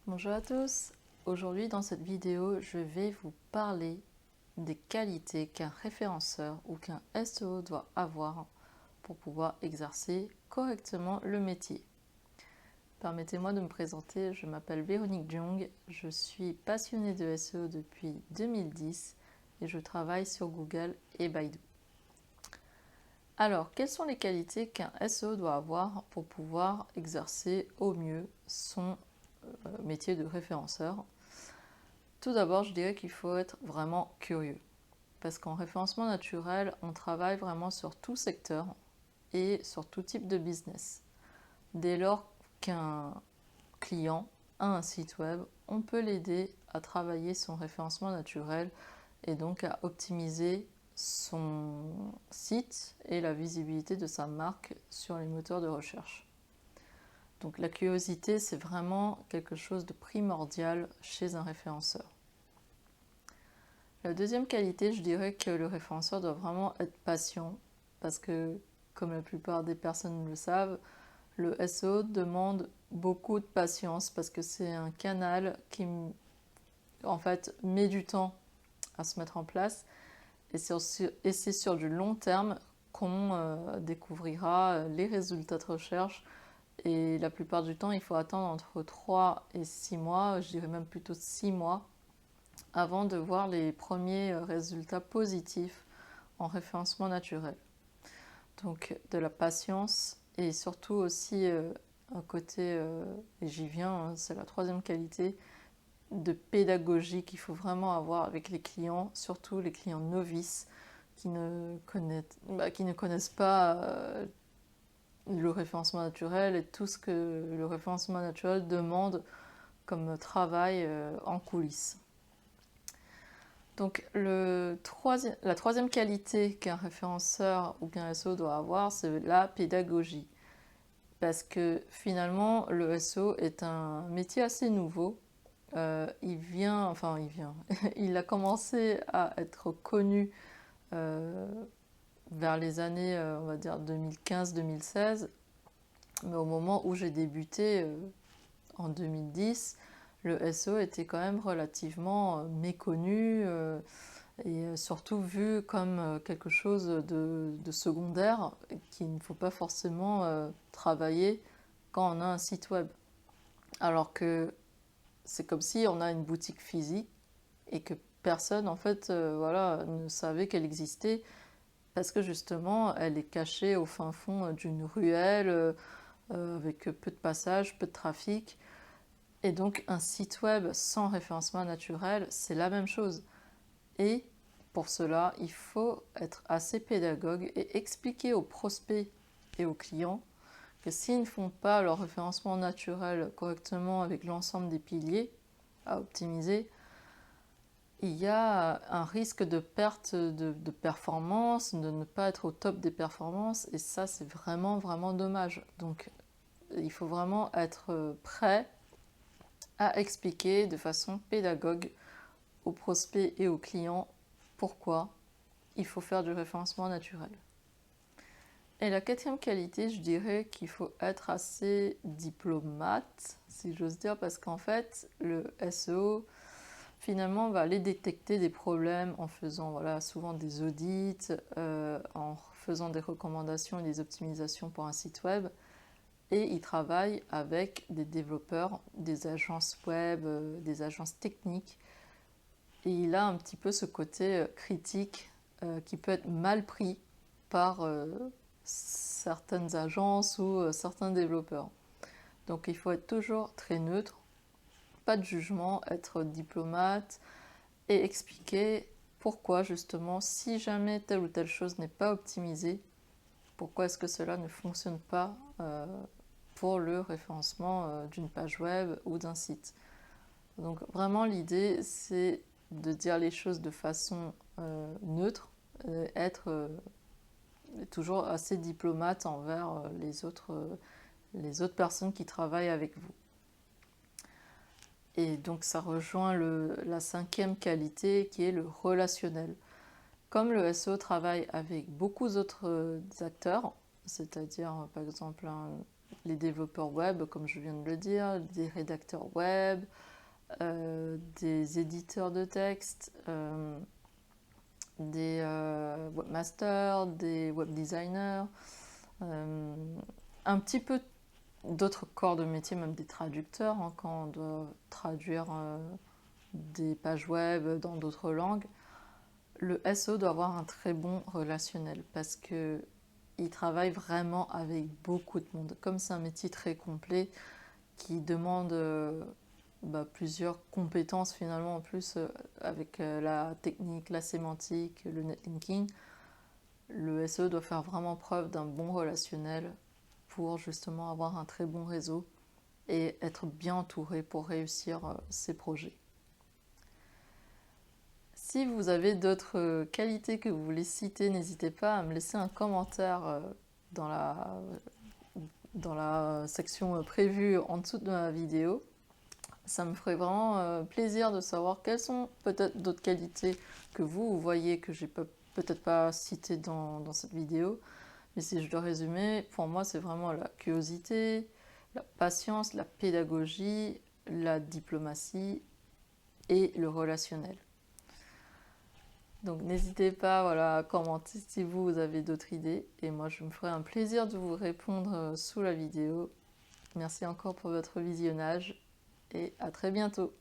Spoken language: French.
Bonjour à tous, aujourd'hui dans cette vidéo je vais vous parler des qualités qu'un référenceur ou qu'un SEO doit avoir pour pouvoir exercer correctement le métier. Permettez-moi de me présenter, je m'appelle Véronique Jung, je suis passionnée de SEO depuis 2010 et je travaille sur Google et Baidu. Alors, quelles sont les qualités qu'un SEO doit avoir pour pouvoir exercer au mieux son métier de référenceur? Tout d'abord, je dirais qu'il faut être vraiment curieux. Parce qu'en référencement naturel, on travaille vraiment sur tout secteur et sur tout type de business. Dès lors qu'un client a un site web, on peut l'aider à travailler son référencement naturel et donc à optimiser son site et la visibilité de sa marque sur les moteurs de recherche. Donc la curiosité, c'est vraiment quelque chose de primordial chez un référenceur. La deuxième qualité, je dirais que le référenceur doit vraiment être patient parce que, comme la plupart des personnes le savent, le SEO demande beaucoup de patience parce que c'est un canal qui, en fait, met du temps à se mettre en place et c'est sur du long terme qu'on découvrira les résultats de recherche. Et la plupart du temps, il faut attendre entre 3 et 6 mois, je dirais même plutôt 6 mois, avant de voir les premiers résultats positifs en référencement naturel. Donc de la patience et surtout aussi un côté, et j'y viens, hein, c'est la troisième qualité, de pédagogie qu'il faut vraiment avoir avec les clients, surtout les clients novices qui ne connaissent pas le référencement naturel et tout ce que le référencement naturel demande comme travail en coulisses. Donc la troisième qualité qu'un référenceur ou qu'un SEO doit avoir, c'est la pédagogie. Parce que finalement, le SEO est un métier assez nouveau. Il a commencé à être connu vers les années, on va dire 2015-2016. Mais au moment où j'ai débuté, en 2010, le SEO était quand même relativement méconnu et surtout vu comme quelque chose de secondaire qu'il ne faut pas forcément travailler quand on a un site web. Alors que c'est comme si on a une boutique physique et que personne en fait voilà, ne savait qu'elle existait parce que justement elle est cachée au fin fond d'une ruelle avec peu de passages, peu de trafic. Et donc un site web sans référencement naturel, c'est la même chose. Et pour cela, il faut être assez pédagogue et expliquer aux prospects et aux clients que s'ils ne font pas leur référencement naturel correctement avec l'ensemble des piliers à optimiser, il y a un risque de perte de performance, de ne pas être au top des performances, et ça c'est vraiment vraiment dommage. Donc il faut vraiment être prêt à expliquer de façon pédagogue aux prospects et aux clients pourquoi il faut faire du référencement naturel. Et la quatrième qualité, je dirais qu'il faut être assez diplomate, si j'ose dire, parce qu'en fait, le SEO, finalement, va aller détecter des problèmes en faisant voilà, souvent des audits, en faisant des recommandations et des optimisations pour un site web. Et il travaille avec des développeurs, des agences web, des agences techniques. Et il a un petit peu ce côté critique qui peut être mal pris par certaines agences ou certains développeurs. Donc il faut être toujours très neutre, pas de jugement, être diplomate et expliquer pourquoi justement, si jamais telle ou telle chose n'est pas optimisée, pourquoi est-ce que cela ne fonctionne pas pour le référencement d'une page web ou d'un site. Donc vraiment l'idée c'est de dire les choses de façon neutre, être toujours assez diplomate envers les autres personnes qui travaillent avec vous. Et donc ça rejoint la cinquième qualité qui est le relationnel. Comme le SEO travaille avec beaucoup d'autres acteurs, c'est-à-dire par exemple les développeurs web, comme je viens de le dire, des rédacteurs web, des éditeurs de texte, des webmasters, des web designers, un petit peu d'autres corps de métier, même des traducteurs, hein, quand on doit traduire des pages web dans d'autres langues. Le SEO doit avoir un très bon relationnel parce que il travaille vraiment avec beaucoup de monde. Comme c'est un métier très complet qui demande plusieurs compétences finalement en plus avec la technique, la sémantique, le netlinking, le SEO doit faire vraiment preuve d'un bon relationnel pour justement avoir un très bon réseau et être bien entouré pour réussir ses projets. Si vous avez d'autres qualités que vous voulez citer, n'hésitez pas à me laisser un commentaire dans la section prévue en dessous de ma vidéo. Ça me ferait vraiment plaisir de savoir quelles sont peut-être d'autres qualités que vous voyez que j'ai peut-être pas citées dans cette vidéo. Mais si je dois résumer, pour moi c'est vraiment la curiosité, la patience, la pédagogie, la diplomatie et le relationnel. Donc n'hésitez pas à commenter si vous avez d'autres idées et moi je me ferai un plaisir de vous répondre sous la vidéo. Merci encore pour votre visionnage et à très bientôt.